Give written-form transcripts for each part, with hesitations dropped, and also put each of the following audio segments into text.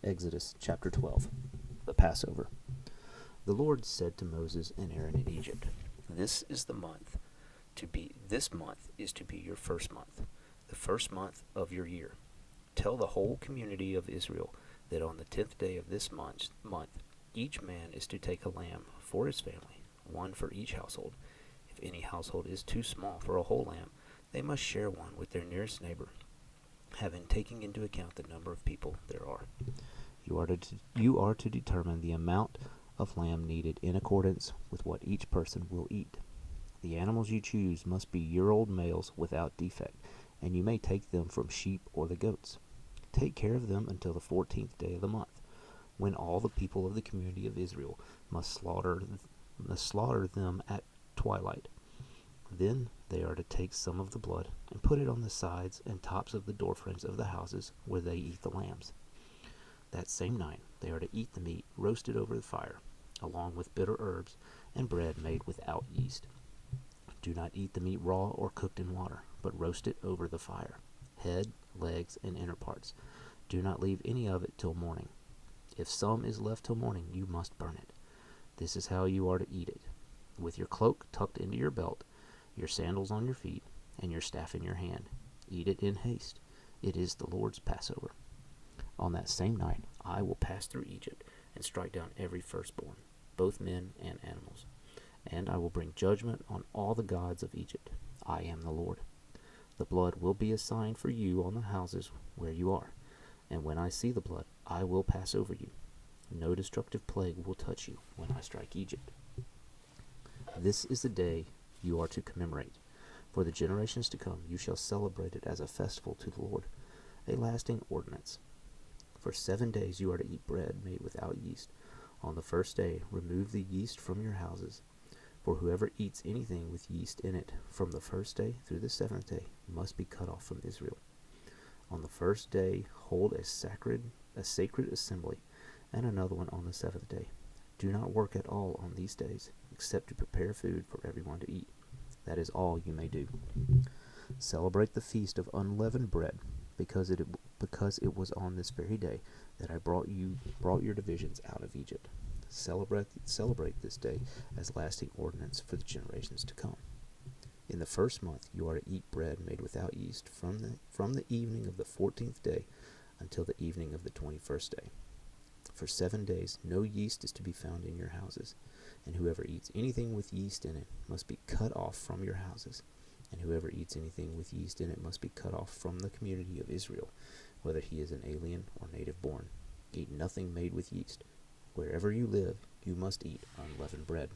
Exodus chapter 12, the Passover. The Lord said to Moses and Aaron in Egypt, This month is to be your first month, the first month of your year. Tell the whole community of Israel that on the 10th day of this month, each man is to take a lamb for his family, one for each household. If any household is too small for a whole lamb, they must share one with their nearest neighbor, having taken into account the number of people there are. You are to determine the amount of lamb needed in accordance with what each person will eat. The animals you choose must be year-old males without defect, and you may take them from sheep or the goats. Take care of them until the 14th day of the month, when all the people of the community of Israel must slaughter them at twilight. Then they are to take some of the blood and put it on the sides and tops of the doorframes of the houses where they eat the lambs. That same night they are to eat the meat roasted over the fire, along with bitter herbs and bread made without yeast. Do not eat the meat raw or cooked in water, but roast it over the fire, head, legs, and inner parts. Do not leave any of it till morning. If some is left till morning, you must burn it. This is how you are to eat it, with your cloak tucked into your belt, your sandals on your feet, and your staff in your hand. Eat it in haste. It is the Lord's Passover. On that same night I will pass through Egypt and strike down every firstborn, both men and animals. And I will bring judgment on all the gods of Egypt. I am the Lord. The blood will be a sign for you on the houses where you are. And when I see the blood, I will pass over you. No destructive plague will touch you when I strike Egypt. This is the day you are to commemorate. For the generations to come, you shall celebrate it as a festival to the Lord, a lasting ordinance. For 7 days you are to eat bread made without yeast. On the first day, remove the yeast from your houses. For whoever eats anything with yeast in it from the first day through the 7th day must be cut off from Israel. On the first day, hold a sacred assembly, and another one on the 7th day. Do not work at all on these days, except to prepare food for everyone to eat. That is all you may do. Celebrate the feast of unleavened bread, because it was on this very day that I brought your divisions out of Egypt. Celebrate this day as lasting ordinance for the generations to come. In the first month you are to eat bread made without yeast from the evening of the 14th day until the evening of the 21st day. For 7 days no yeast is to be found in your houses, and whoever eats anything with yeast in it must be cut off from your houses. And whoever eats anything with yeast in it must be cut off from the community of Israel, whether he is an alien or native born. Eat nothing made with yeast. Wherever you live, you must eat unleavened bread.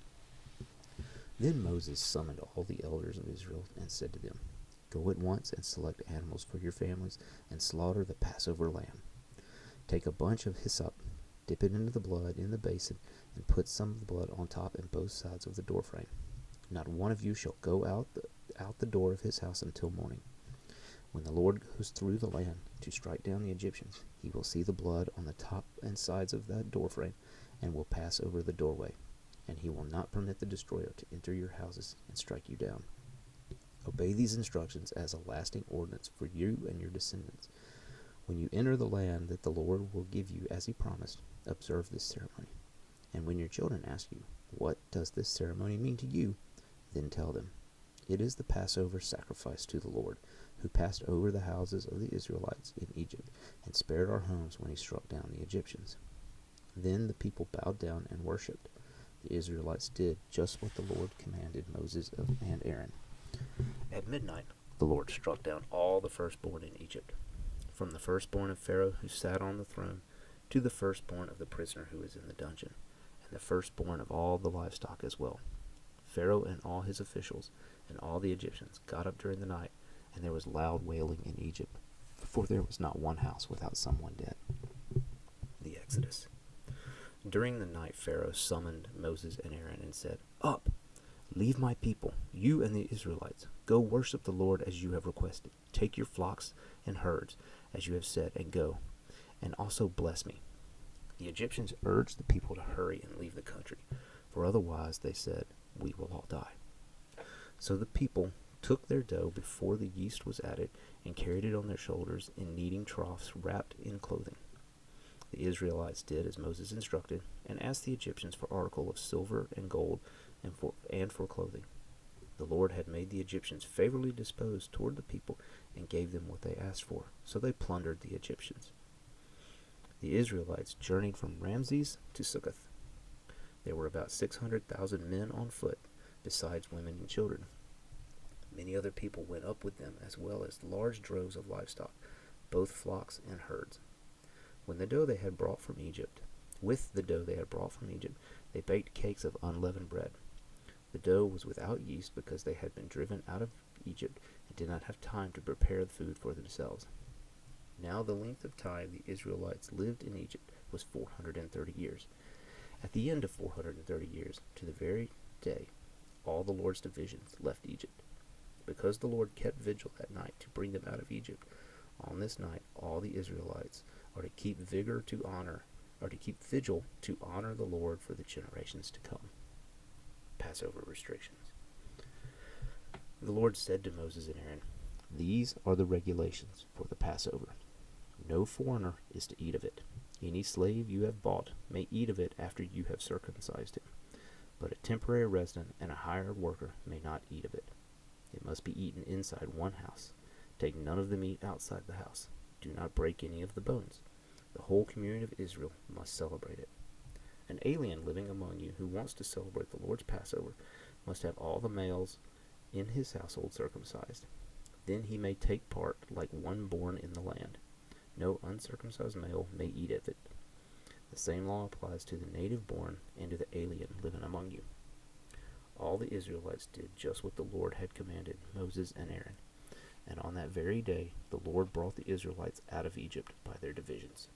Then Moses summoned all the elders of Israel and said to them, Go at once and select animals for your families and slaughter the Passover lamb. Take a bunch of hyssop, dip it into the blood in the basin, and put some of the blood on top and both sides of the doorframe. Not one of you shall go out the door of his house until morning. When the Lord goes through the land to strike down the Egyptians, he will see the blood on the top and sides of that doorframe and will pass over the doorway, and he will not permit the destroyer to enter your houses and strike you down. Obey these instructions as a lasting ordinance for you and your descendants. When you enter the land that the Lord will give you as he promised, observe this ceremony. And when your children ask you, What does this ceremony mean to you? Then tell them, It is the Passover sacrifice to the Lord, who passed over the houses of the Israelites in Egypt and spared our homes when he struck down the Egyptians. Then the people bowed down and worshipped. The Israelites did just what the Lord commanded Moses and Aaron. At midnight, the Lord struck down all the firstborn in Egypt, from the firstborn of Pharaoh who sat on the throne to the firstborn of the prisoner who was in the dungeon, and the firstborn of all the livestock as well. Pharaoh and all his officials and all the Egyptians got up during the night, and there was loud wailing in Egypt, for there was not one house without someone dead. The Exodus. During the night Pharaoh summoned Moses and Aaron and said, Up, leave my people, you and the Israelites. Go worship the Lord as you have requested. Take your flocks and herds, as you have said, and go, and also bless me. The Egyptians urged the people to hurry and leave the country, for otherwise, they said, we will all die. So the people took their dough before the yeast was added and carried it on their shoulders in kneading troughs wrapped in clothing. The The Israelites did as Moses instructed, and asked the Egyptians for articles of silver and gold and for clothing. The Lord had made the Egyptians favorably disposed toward the people and gave them what they asked for, so they plundered the Egyptians. The Israelites journeyed from Ramses to Succoth. There were about 600,000 men on foot, besides women and children. Many other people went up with them, as well as large droves of livestock, both flocks and herds. With the dough they had brought from Egypt, they baked cakes of unleavened bread. The dough was without yeast because they had been driven out of Egypt and did not have time to prepare the food for themselves. Now the length of time the Israelites lived in Egypt was 430 years. At the end of 430 years, to the very day, all the Lord's divisions left Egypt. Because the Lord kept vigil that night to bring them out of Egypt, on this night all the Israelites are to keep vigil to honor the Lord for the generations to come. Passover restrictions. The Lord said to Moses and Aaron, "These are the regulations for the Passover. No foreigner is to eat of it. Any slave you have bought may eat of it after you have circumcised him, but a temporary resident and a hired worker may not eat of it. It must be eaten inside one house. Take none of the meat outside the house. Do not break any of the bones. The whole community of Israel must celebrate it. An alien living among you who wants to celebrate the Lord's Passover must have all the males in his household circumcised. Then he may take part like one born in the land. No uncircumcised male may eat of it. The same law applies to the native born and to the alien living among you." All the Israelites did just what the Lord had commanded Moses and Aaron. And on that very day, the Lord brought the Israelites out of Egypt by their divisions.